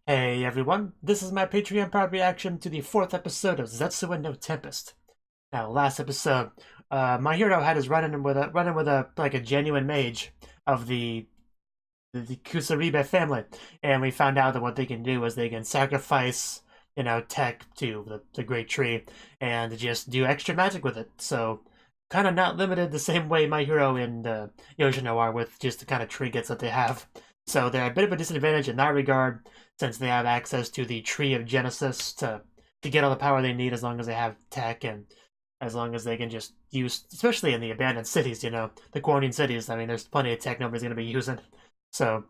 Hey everyone, this is my Patreon proud reaction to the fourth episode of Zetsuen no Tempest. Now, last episode, my hero had his run in with a like a genuine mage of the Kusaribe family, and we found out that what they can do is they can sacrifice, tech to the great tree and just do extra magic with it. So, kind of not limited the same way my hero and Yoshino are with just the kind of trinkets that they have. So they're a bit of a disadvantage in that regard, since they have access to the Tree of Genesis to get all the power they need as long as they have tech and as long as they can just use, especially in the abandoned cities, the quarantine cities. I mean, there's plenty of tech nobody's going to be using. So,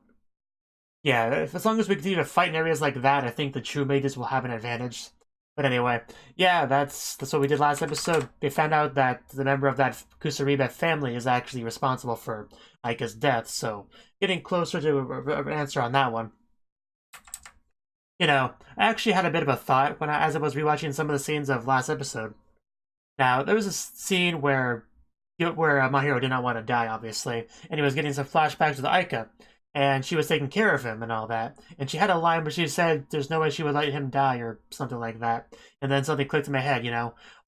yeah, as long as we continue to fight in areas like that, I think the true mages will have an advantage. But anyway, yeah, that's what we did last episode. They found out that the member of that Kusaribe family is actually responsible for Aika's death, so getting closer to an answer on that one. I actually had a bit of a thought as I was rewatching some of the scenes of last episode. Now, there was a scene where my hero did not want to die, obviously, and he was getting some flashbacks with Aika, and she was taking care of him and all that. And she had a line where she said there's no way she would let him die or something like that. And then something clicked in my head,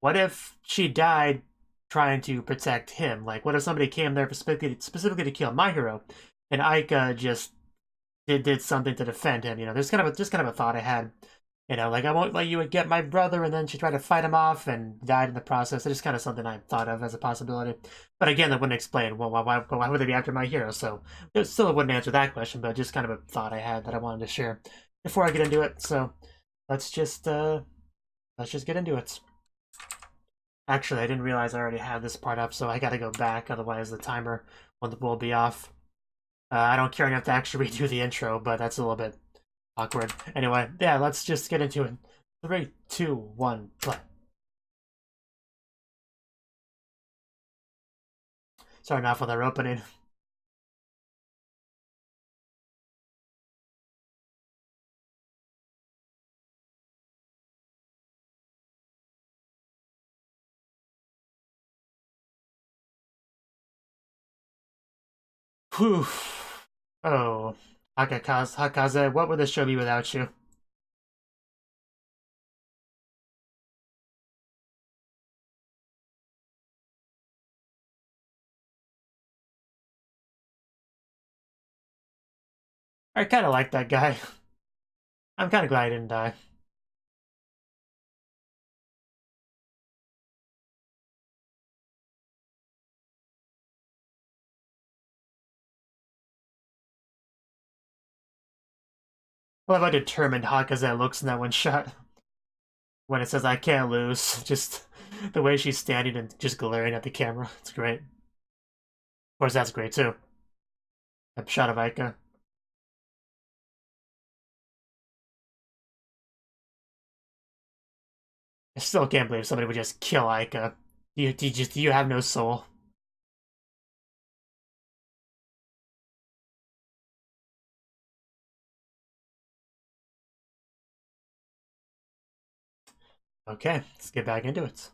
what if she died trying to protect him? Like, what if somebody came there specifically to kill my hero, and Aika just did something to defend him? There's just kind of a thought I had. Like, I won't let you get my brother, and then she tried to fight him off and died in the process. It's just kind of something I thought of as a possibility. But again, that wouldn't explain, well, why would they be after my hero? So it still wouldn't answer that question, but just kind of a thought I had that I wanted to share before I get into it. So let's just get into it. Actually, I didn't realize I already had this part up, so I gotta go back, otherwise the timer will be off. I don't care enough to actually redo the intro, but that's a little bit awkward. Anyway, yeah, let's just get into it. 3, 2, 1, play. Starting off with our opening. Whew. Oh, Hakaze, what would this show be without you? I kind of like that guy. I'm kind of glad he didn't die. I love how determined Hakaze looks in that one shot. When it says, I can't lose. Just the way she's standing and just glaring at the camera. It's great. Of course, that's great too. That shot of Aika. I still can't believe somebody would just kill Aika. Do you have no soul? Okay, let's get back into it. It's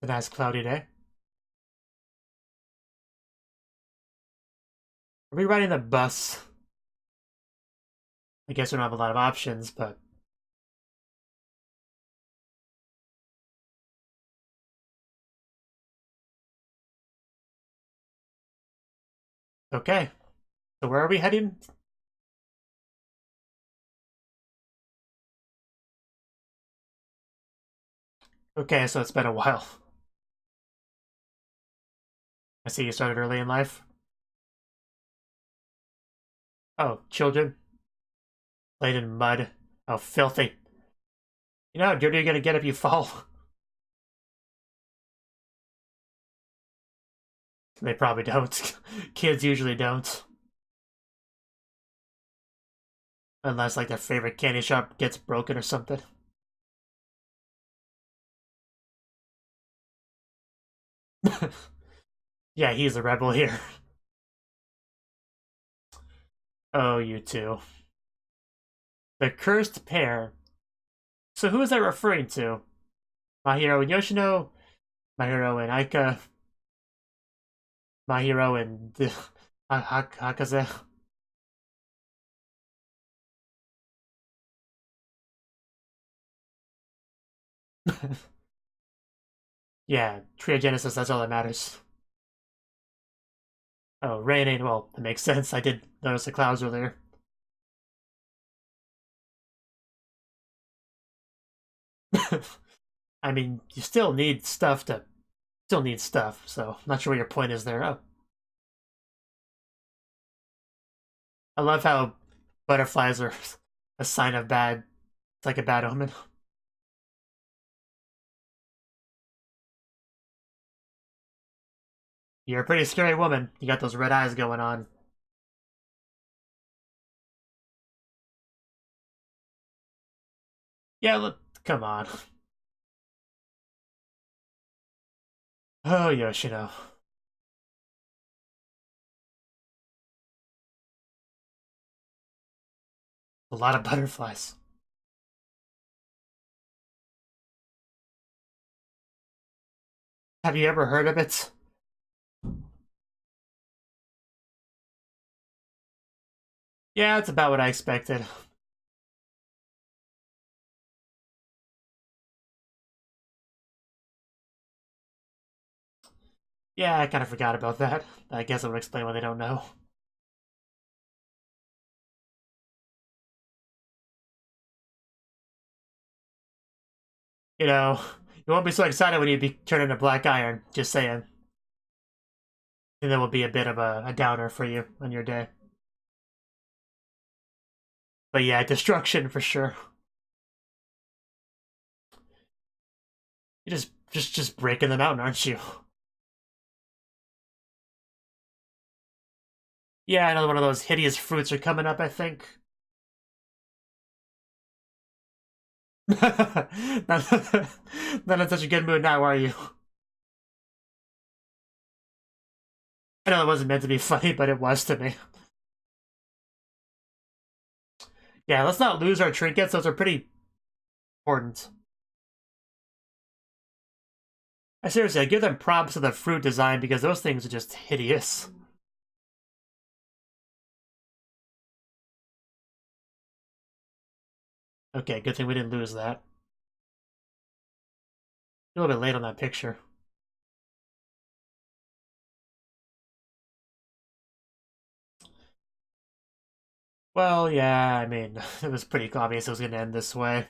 a nice cloudy day. Are we riding the bus? I guess we don't have a lot of options, but okay. So where are we heading? Okay, so it's been a while. I see you started early in life. Oh, children. Played in mud. Oh, filthy. You know how dirty you're gonna get if you fall? They probably don't. Kids usually don't. Unless, like, their favorite candy shop gets broken or something. Yeah, he's a rebel here. Oh, you two. The cursed pair. So who is that referring to? My hero and Yoshino? My hero and Aika? My hero and Hakaze? Yeah, Triogenesis, that's all that matters. Oh, rain ain't, well, that makes sense. I did notice the clouds earlier. I mean, you still need stuff to... Still need stuff, so I'm not sure what your point is there. Oh. I love how butterflies are a sign of bad... It's like a bad omen. You're a pretty scary woman. You got those red eyes going on. Yeah, look, come on. Oh, Yoshino. A lot of butterflies. Have you ever heard of it? Yeah, it's about what I expected. Yeah, I kind of forgot about that. I guess I would explain what they don't know. You know, you won't be so excited when you be turned into black iron. Just saying. And that will be a bit of a downer for you on your day. But yeah, destruction for sure. You're just breaking them out, aren't you? Yeah, another one of those hideous fruits are coming up, I think. not, not in such a good mood now, are you? I know it wasn't meant to be funny, but it was to me. Yeah, let's not lose our trinkets. Those are pretty important. I give them props to the fruit design because those things are just hideous. Okay, good thing we didn't lose that. A little bit late on that picture. Well, yeah, I mean, it was pretty obvious it was going to end this way.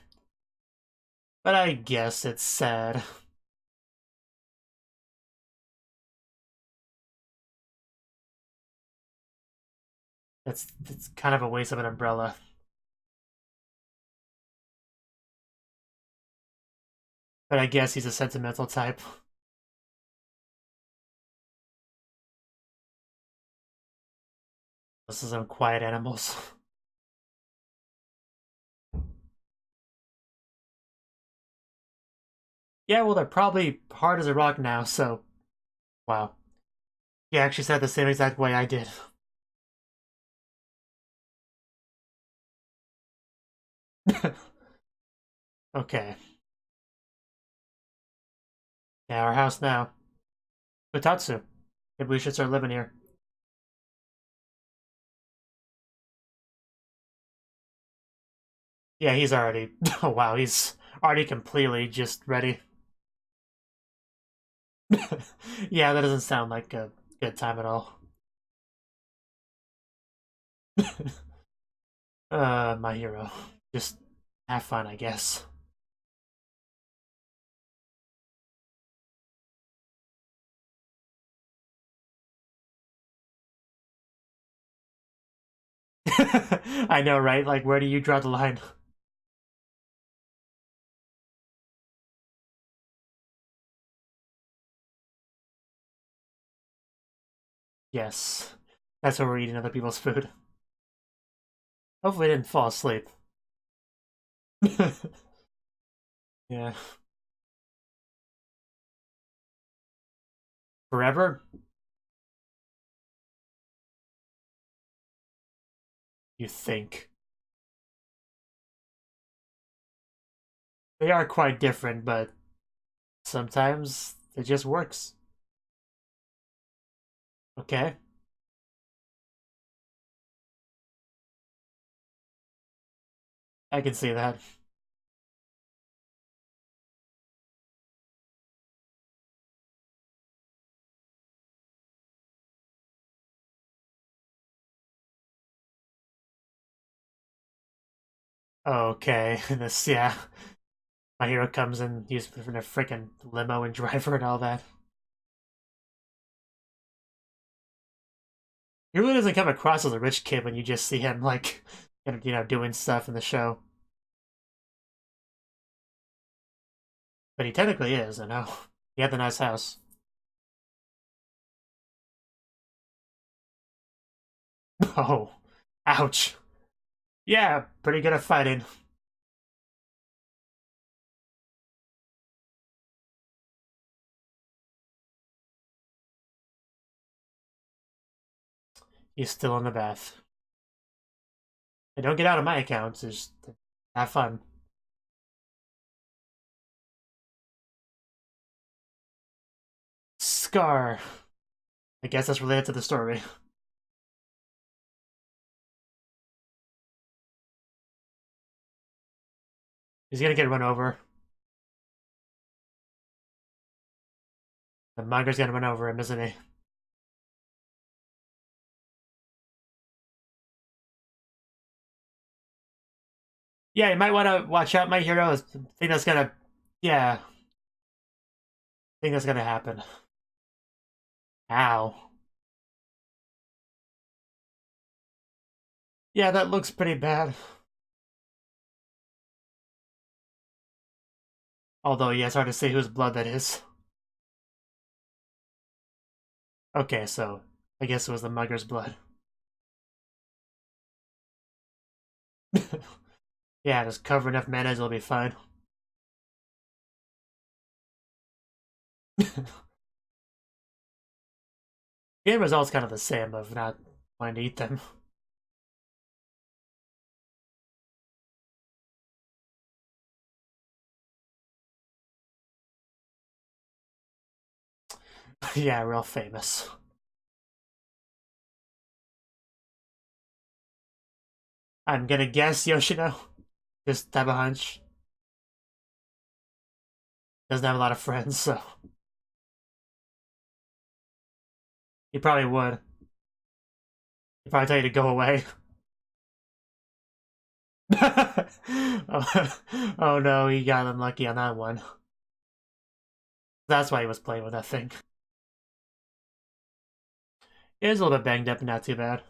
But I guess it's sad. It's kind of a waste of an umbrella. But I guess he's a sentimental type. This is some quiet animals. Yeah, well, they're probably hard as a rock now, so... Wow. He actually said the same exact way I did. Okay. Yeah, our house now. Utatsu. Maybe we should start living here. Yeah, he's already... Oh, wow, he's already completely just ready. Yeah, that doesn't sound like a good time at all. My hero. Just have fun, I guess. I know, right? Like, where do you draw the line? Yes. That's where we're eating other people's food. Hopefully I didn't fall asleep. Yeah. Forever? You think. They are quite different, but sometimes it just works. Okay? I can see that. Okay, this, yeah. My hero comes in, he's in a freaking limo and driver and all that. He really doesn't come across as a rich kid when you just see him, like, you know, doing stuff in the show. But he technically is, you know. He had the nice house. Oh, ouch. Yeah, pretty good at fighting. He's still in the bath. And don't get out of my accounts, just have fun. Scar. I guess that's related to the story. He's gonna get run over. The manga's gonna run over him, isn't he? Yeah, you might want to watch out, my hero. I think that's gonna, yeah, I think that's gonna happen. Ow. Yeah, that looks pretty bad. Although, yeah, it's hard to say whose blood that is. Okay, so I guess it was the mugger's blood. Yeah, just cover enough mayonnaise, it'll be fine. The end result's kind of the same of not wanting to eat them. Yeah, real famous. I'm gonna guess Yoshino. Just have a hunch. Doesn't have a lot of friends, so he probably would. He'd probably tell you to go away. Oh, oh no, he got unlucky on that one. That's why he was playing with that thing. He is a little bit banged up, not too bad.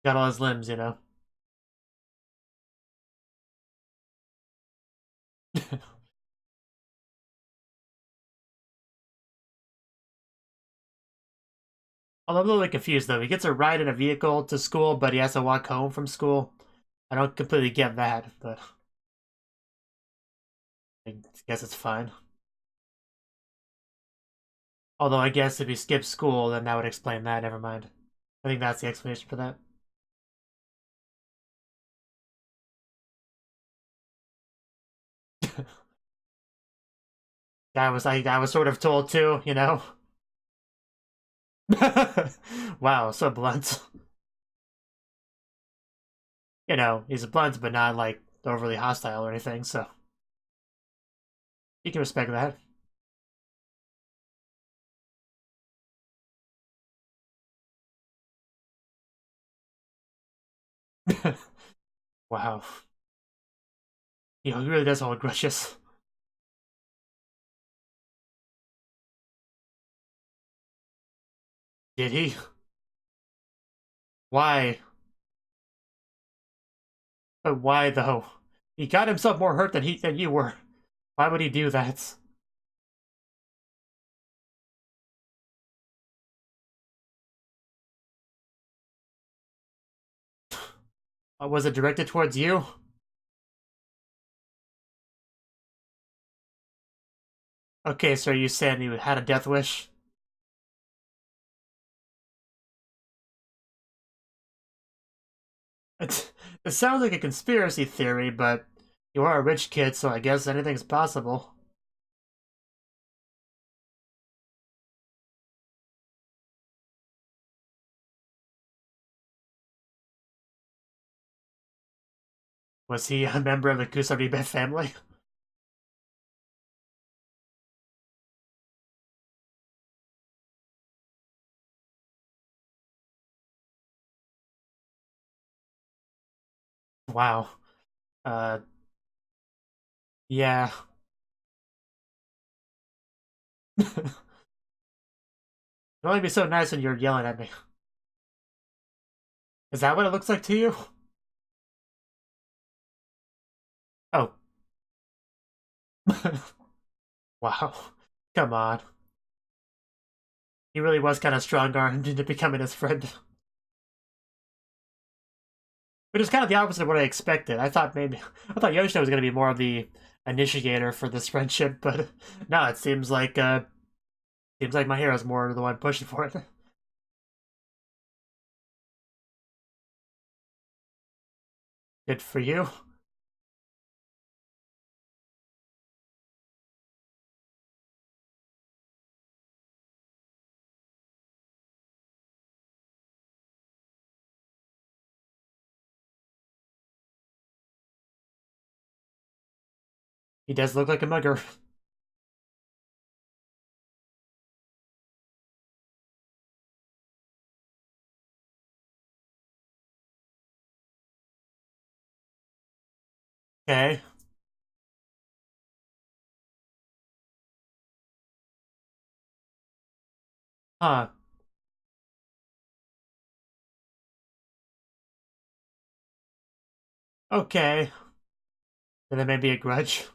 Got all his limbs, you know. Although I'm a little bit confused though. He gets a ride in a vehicle to school, but he has to walk home from school. I don't completely get that, but I guess it's fine. Although I guess if he skips school, then that would explain that. Never mind. I think that's the explanation for that. I was sort of told too, you know. Wow, so blunt. You know, he's blunt, but not like overly hostile or anything. So you can respect that. Wow, he really does hold grudges. Did he? Why? But why though? He got himself more hurt than you were. Why would he do that? Was it directed towards you? Okay, so you saying you had a death wish? It sounds like a conspiracy theory, but you are a rich kid, so I guess anything's possible. Was he a member of the Kusaribe family? Wow. Uh, yeah. It'd only be so nice when you're yelling at me. Is that what it looks like to you? Oh. Wow. Come on. He really was kind of strong-armed into becoming his friend. Which is kind of the opposite of what I expected. I thought Yoshino was going to be more of the initiator for this friendship, but no, it seems like my hero's more the one pushing for it. Good for you. He does look like a mugger. Okay. Huh. Okay. Then there may be a grudge.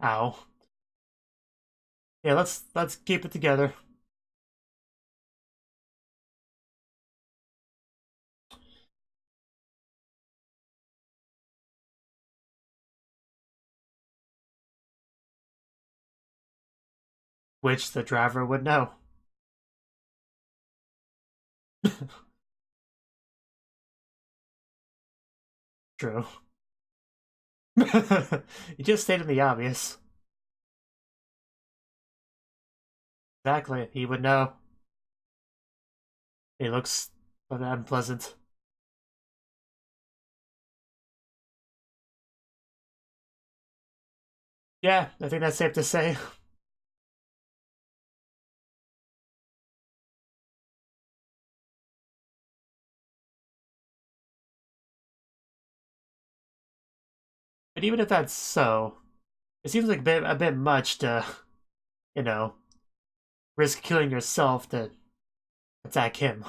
Ow. Yeah, let's keep it together. Which the driver would know. True. You just stated the obvious. Exactly. He would know. He looks unpleasant. Yeah, I think that's safe to say. But even if that's so, it seems like a bit much to, you know, risk killing yourself to attack him.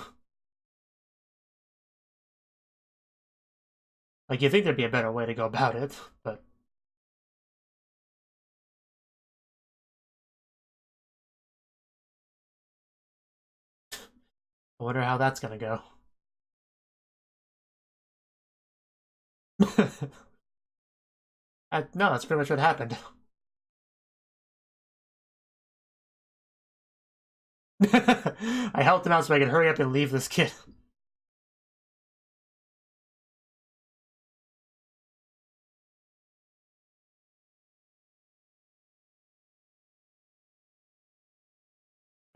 Like, you think there'd be a better way to go about it, but I wonder how that's gonna go. No, that's pretty much what happened. I helped him out so I could hurry up and leave this kid.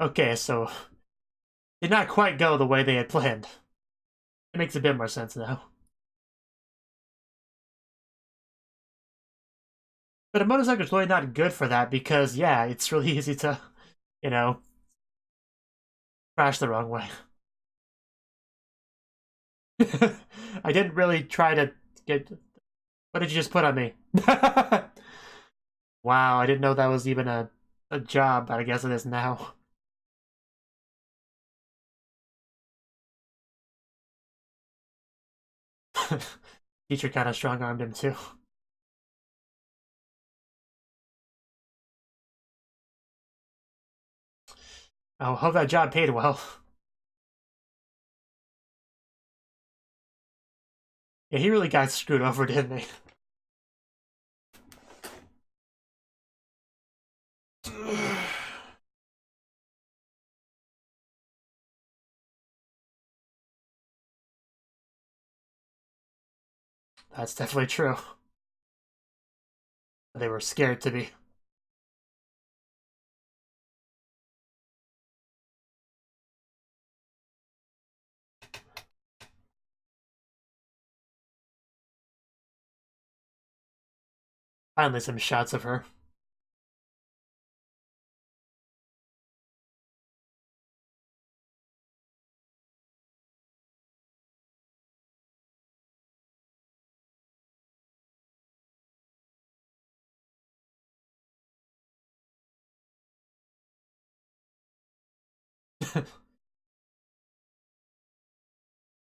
Okay, so did not quite go the way they had planned. It makes a bit more sense now. But a motorcycle's really not good for that because, yeah, it's really easy to, you know, crash the wrong way. I didn't really try to get. What did you just put on me? Wow, I didn't know that was even a job, but I guess it is now. Teacher kind of strong armed him too. I hope that job paid well. Yeah, he really got screwed over, didn't he? That's definitely true. They were scared to be. Finally, some shots of her.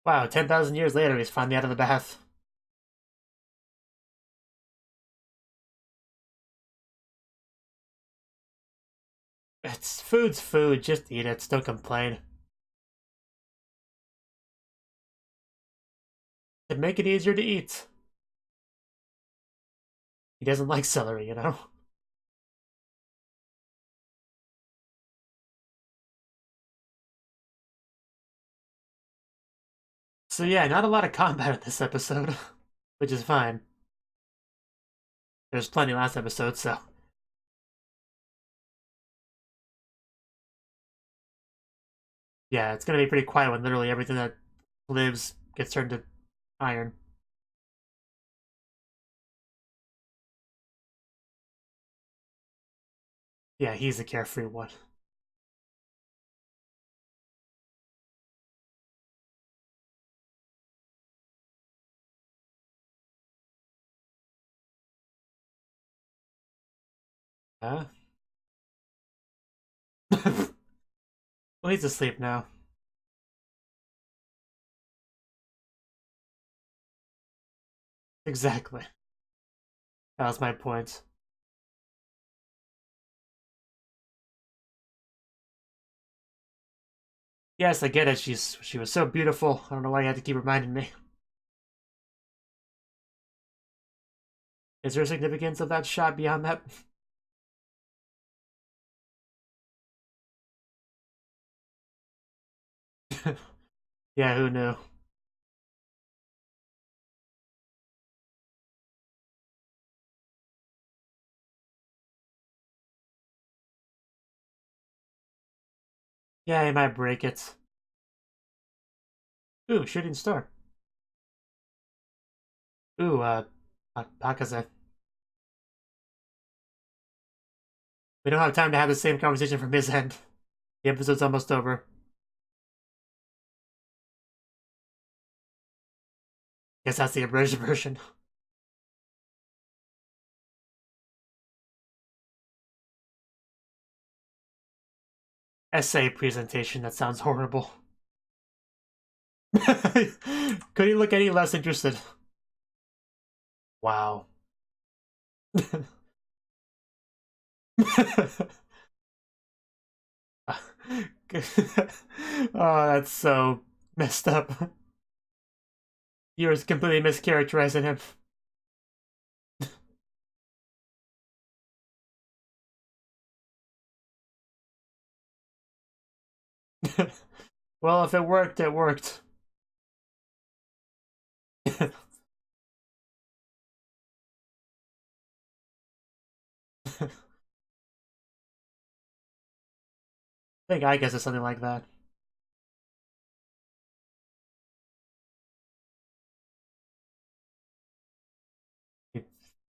Wow, 10,000 years later, he's finally out of the bath. Food's food, just eat it, don't complain. And make it easier to eat. He doesn't like celery, you know? So yeah, not a lot of combat in this episode, which is fine. There's plenty last episode, so. Yeah, it's gonna be pretty quiet when literally everything that lives gets turned to iron. Yeah, he's the carefree one. Huh? Well, he's asleep now. Exactly. That was my point. Yes, I get it. She was so beautiful. I don't know why you had to keep reminding me. Is there a significance of that shot beyond that? Yeah, who knew? Yeah, he might break it. Ooh, shooting star. Ooh, Akaze. We don't have time to have the same conversation from his end. The episode's almost over. Guess that's the abridged version. Essay presentation, that sounds horrible. Could he look any less interested? Wow. Oh, that's so messed up. You were completely mischaracterizing him. Well, if it worked, it worked. I think I guess it's something like that.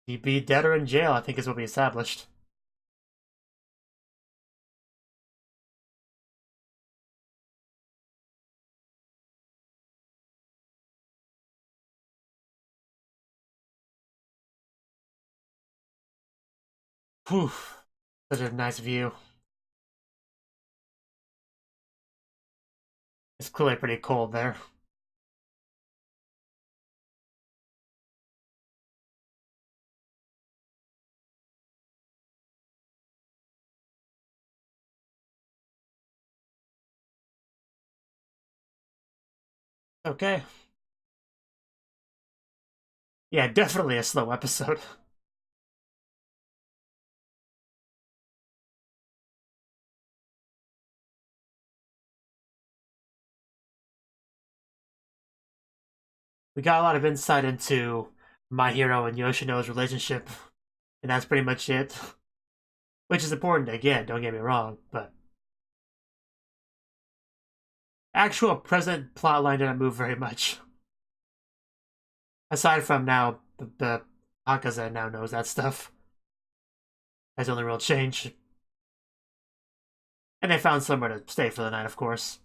He'd be dead or in jail, I think is what we established. Whew. Such a nice view. It's clearly pretty cold there. Okay. Yeah, definitely a slow episode. We got a lot of insight into My Hero and Yoshino's relationship, and that's pretty much it. Which is important, again, don't get me wrong, but actual present plotline didn't move very much. Aside from now, the Akaze now knows that stuff. That's the only real change. And they found somewhere to stay for the night, of course.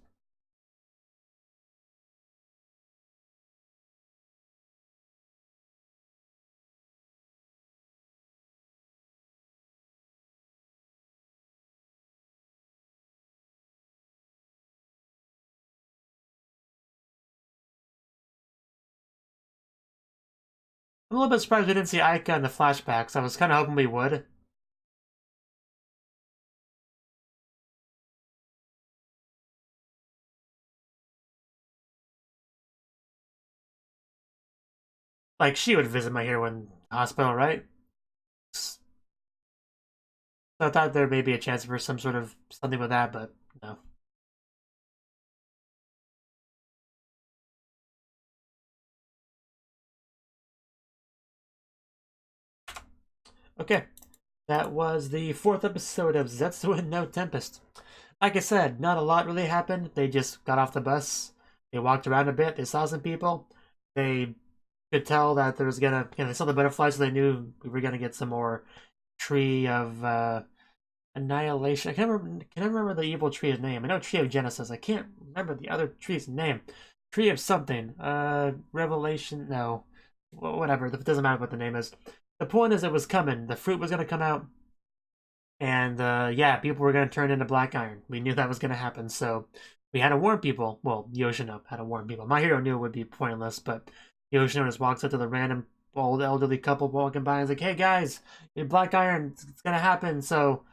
I'm a little bit surprised we didn't see Aika in the flashbacks. I was kind of hoping we would. Like, she would visit my hero in the hospital, right? So I thought there may be a chance for some sort of something with that, but no. Okay, that was the 4th episode of Zetsuen no Tempest. Like I said, not a lot really happened. They just got off the bus. They walked around a bit. They saw some people. They could tell that there was gonna, they saw the butterflies, so they knew we were gonna get some more tree of annihilation. I can't remember the evil tree's name. I know Tree of Genesis. I can't remember the other tree's name. Tree of something. Revelation. No, whatever. It doesn't matter what the name is. The point is, it was coming. The fruit was gonna come out, and yeah, people were gonna turn into black iron. We knew that was gonna happen, so we had to warn people. Well, Yoshino had to warn people. My hero knew it would be pointless, but Yoshino just walks up to the random old elderly couple walking by and is like, "Hey guys, black iron, it's gonna happen, so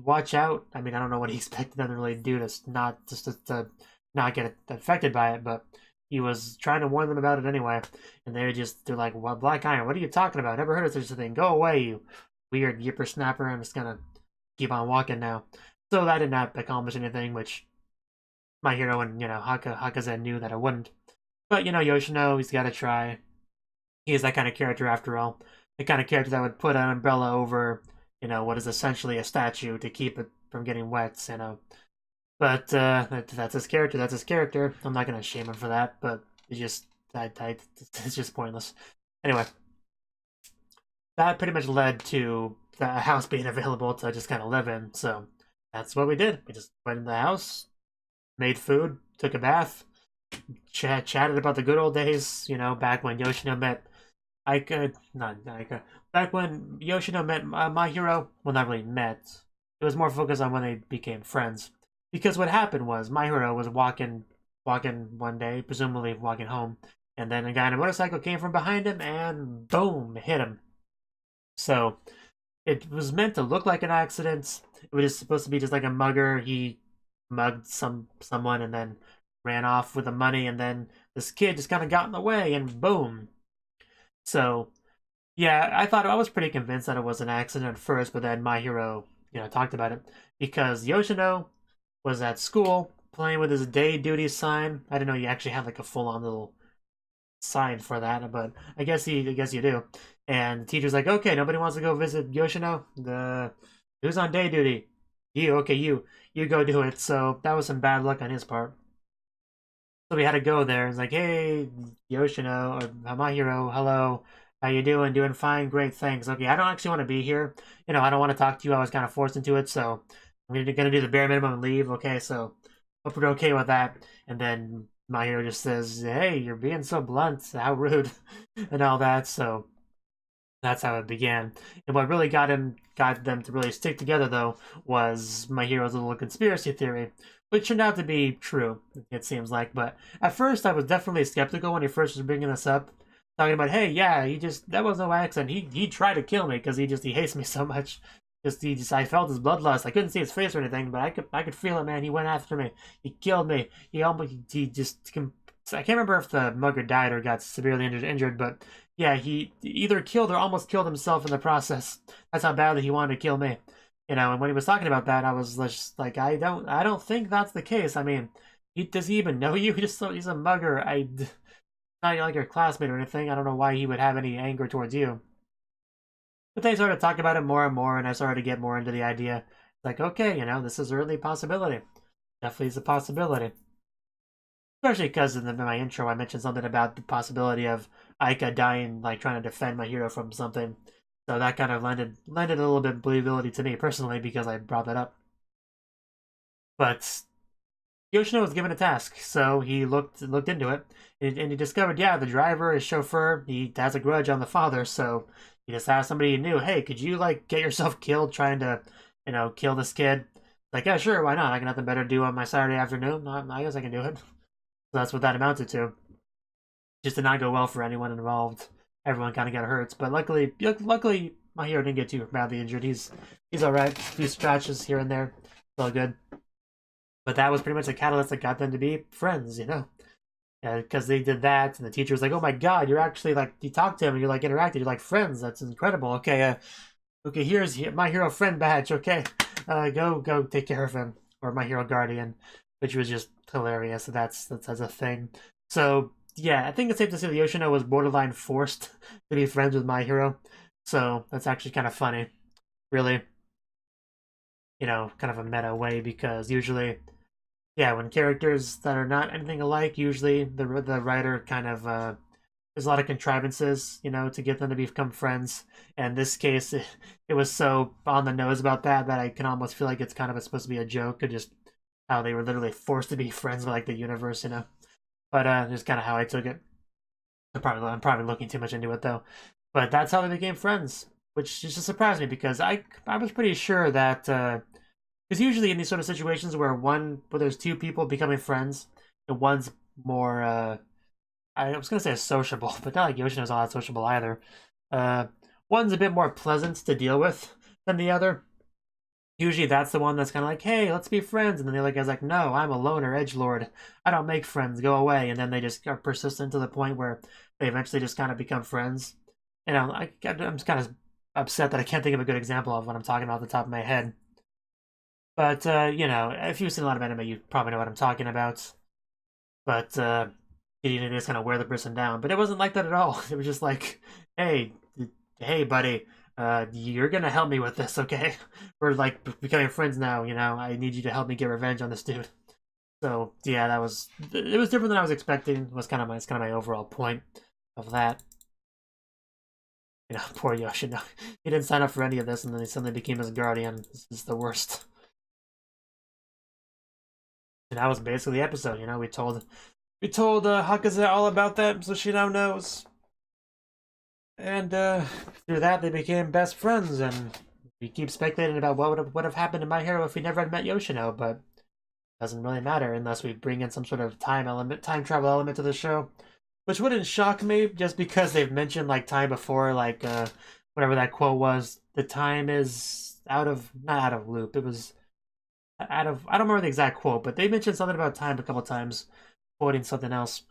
watch out." I mean, I don't know what he expected them to really do to not get affected by it, but he was trying to warn them about it anyway, and they're like, "What, black iron? What are you talking about? Never heard of such a thing. Go away, you weird yipper-snapper. I'm just gonna keep on walking now." So that did not accomplish anything, which my hero and, Hakaze knew that it wouldn't. But, Yoshino, he's gotta try. He is that kind of character after all. The kind of character that would put an umbrella over, what is essentially a statue to keep it from getting wet, But that's his character. That's his character. I'm not gonna shame him for that, but it's just pointless. Anyway, that pretty much led to the house being available to just kind of live in. So that's what we did. We just went in the house, made food, took a bath, chatted about the good old days. Back when Yoshino met not Aika. Back when Yoshino met my hero. Well, not really met. It was more focused on when they became friends. Because what happened was my hero was walking one day, presumably walking home, and then a guy on a motorcycle came from behind him and boom, hit him. So it was meant to look like an accident. It was supposed to be just like a mugger. He mugged someone and then ran off with the money, and then this kid just kind of got in the way and boom. So yeah, I was pretty convinced that it was an accident at first, but then my hero, talked about it because Yoshino was at school playing with his day duty sign. I didn't know you actually had like a full on little sign for that, but I guess you do. And the teacher's like, "Okay, nobody wants to go visit Yoshino. Who's on day duty? You. Okay, you go do it." So that was some bad luck on his part. So we had to go there. It's like, "Hey, Yoshino, or my hero, hello. How you doing? Doing fine, great, thanks. Okay, I don't actually want to be here. I don't want to talk to you. I was kind of forced into it, so I'm gonna do the bare minimum and leave. Okay, so hope you're okay with that." And then my hero just says, "Hey, you're being so blunt. How rude," and all that. So that's how it began. And what really got them to really stick together, though, was my hero's little conspiracy theory, which turned out to be true. It seems like, but at first I was definitely skeptical when he first was bringing this up, talking about, "Hey, yeah, that was no accident. He tried to kill me because he hates me so much." I felt his bloodlust. I couldn't see his face or anything, but I could feel it, man. He went after me. He killed me. He just. I can't remember if the mugger died or got severely injured, but yeah, he either killed or almost killed himself in the process. That's how badly he wanted to kill me. And when he was talking about that, I was just like, I don't think that's the case. I mean, does he even know you? He's a mugger. Not like your classmate or anything. I don't know why he would have any anger towards you. But they started talking about it more and more, and I started to get more into the idea. Like, okay, this is really a possibility. Definitely is a possibility. Especially because in my intro, I mentioned something about the possibility of Aika dying, like trying to defend my hero from something. So that kind of lended a little bit of believability to me personally because I brought that up. But Yoshino was given a task, so he looked into it, and he discovered, yeah, the driver, his chauffeur, he has a grudge on the father, so he just asked somebody he knew, "Hey, could you get yourself killed trying to, kill this kid?" Like, "Yeah, sure, why not? I got nothing better to do on my Saturday afternoon. I guess I can do it." So that's what that amounted to. Just did not go well for anyone involved. everyone kind of got hurt. But luckily my hero didn't get too badly injured. He's all right. A few scratches here and there. It's all good. But that was pretty much the catalyst that got them to be friends, you know? Because they did that, and the teacher was like, "Oh my God, you're actually like you talked to him, and you're like interacted, you're like friends. That's incredible." Okay, okay, here's my hero friend badge. Okay, go take care of him, or my hero guardian, which was just hilarious. So that's a thing. So yeah, I think it's safe to say that Yoshino was borderline forced to be friends with my hero. So that's actually kind of funny, really. You know, kind of a meta way because usually yeah, when characters that are not anything alike, usually the writer kind of there's a lot of contrivances, you know, to get them to become friends. And in this case, it was so on the nose about that I can almost feel like it's kind of supposed to be a joke, or just how they were literally forced to be friends with like the universe, you know. But just kind of how I took it. I'm probably looking too much into it though. But that's how they became friends, which just surprised me because I was pretty sure that. Because usually in these sort of situations where there's two people becoming friends, and one's more, I was gonna say sociable, but not like Yoshino's all that sociable either. One's a bit more pleasant to deal with than the other. Usually that's the one that's kind of like, hey, let's be friends. And then the other guy's like, no, I'm a loner edgelord. I don't make friends. Go away. And then they just are persistent to the point where they eventually just kind of become friends. You know, I'm kind of upset that I can't think of a good example of what I'm talking about off the top of my head. But, you know, if you've seen a lot of anime, you probably know what I'm talking about. But, you know, just kind of wear the person down. But it wasn't like that at all. It was just like, hey, buddy, you're gonna help me with this, okay? We're, like, becoming friends now, you know? I need you to help me get revenge on this dude. So, yeah, it was different than I was expecting. It was kind of my overall point of that. You know, poor Yoshino. He didn't sign up for any of this, and then he suddenly became his guardian. This is the worst. And that was basically the episode, you know. We told Hakaze all about that, so she now knows. And through that, they became best friends, and we keep speculating about what would have happened to my hero if we never had met Yoshino, but it doesn't really matter unless we bring in some sort of time travel element to the show, which wouldn't shock me just because they've mentioned like time before, like whatever that quote was. The time is not out of loop. It was I don't remember the exact quote, but they mentioned something about time a couple times, quoting something else.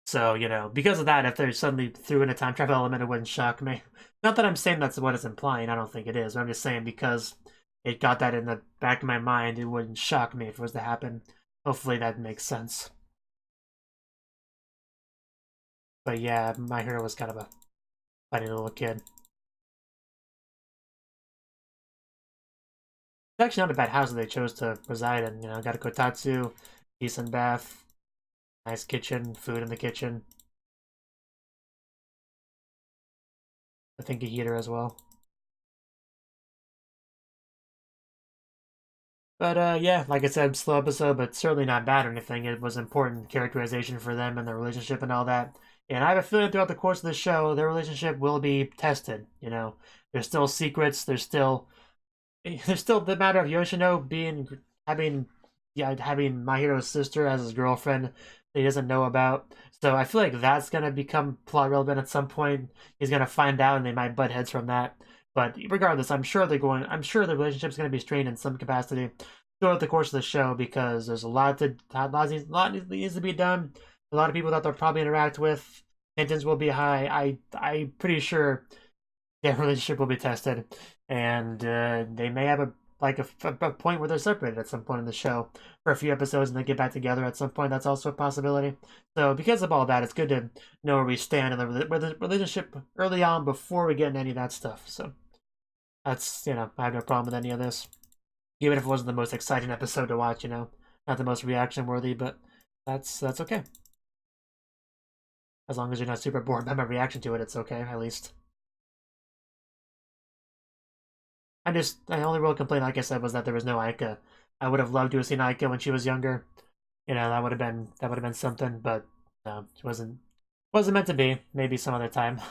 So, you know, because of that, if they suddenly threw in a time travel element, it wouldn't shock me. Not that I'm saying that's what it's implying, I don't think it is, but I'm just saying because it got that in the back of my mind, it wouldn't shock me if it was to happen. Hopefully that makes sense. But yeah, my hero was kind of a funny little kid. It's actually not a bad house that they chose to reside in. You know, got a kotatsu, decent bath, nice kitchen, food in the kitchen. I think a heater as well. But yeah, like I said, slow episode, but certainly not bad or anything. It was important characterization for them and their relationship and all that. And I have a feeling throughout the course of the show, their relationship will be tested. You know, there's still secrets. There's still the matter of Yoshino having my hero's sister as his girlfriend that he doesn't know about. So I feel like that's gonna become plot relevant at some point. He's gonna find out, and they might butt heads from that. But regardless, I'm sure the relationship's gonna be strained in some capacity throughout the course of the show because there's a lot needs to be done. A lot of people that they'll probably interact with. Tensions will be high. I'm pretty sure their relationship will be tested, and they may have a point where they're separated at some point in the show for a few episodes, and they get back together at some point. That's also a possibility. So because of all that, it's good to know where we stand in the relationship early on before we get into any of that stuff. So that's, you know, I have no problem with any of this, even if it wasn't the most exciting episode to watch. You know, not the most reaction worthy, but that's okay. As long as you're not super bored by my reaction to it, it's okay, at least. My only real complaint, like I said, was that there was no Aika. I would have loved to have seen Aika when she was younger. You know, that would have been something, but no, it wasn't meant to be. Maybe some other time.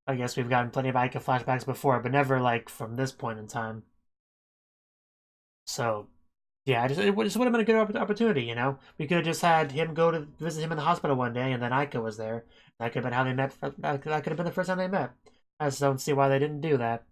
I guess we've gotten plenty of Aika flashbacks before, but never like from this point in time. So Yeah, it just would have been a good opportunity, you know? We could have just had him go to visit him in the hospital one day, and then Aika was there. That could have been how they met. That could have been the first time they met. I just don't see why they didn't do that.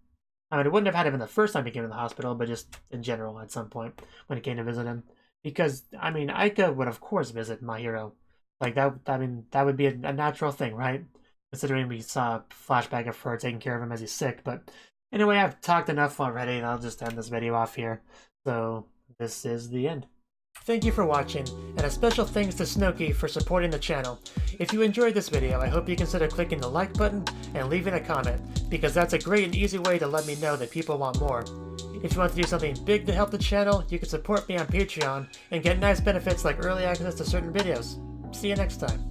I mean, it wouldn't have had him the first time he came to the hospital, but just in general at some point when he came to visit him. Because, I mean, Aika would of course visit my hero. Like, that, I mean, that would be a natural thing, right? Considering we saw a flashback of her taking care of him as he's sick. But anyway, I've talked enough already, and I'll just end this video off here. So, this is the end. Thank you for watching, and a special thanks to Cnouki for supporting the channel. If you enjoyed this video, I hope you consider clicking the like button and leaving a comment, because that's a great and easy way to let me know that people want more. If you want to do something big to help the channel, you can support me on Patreon and get nice benefits like early access to certain videos. See you next time.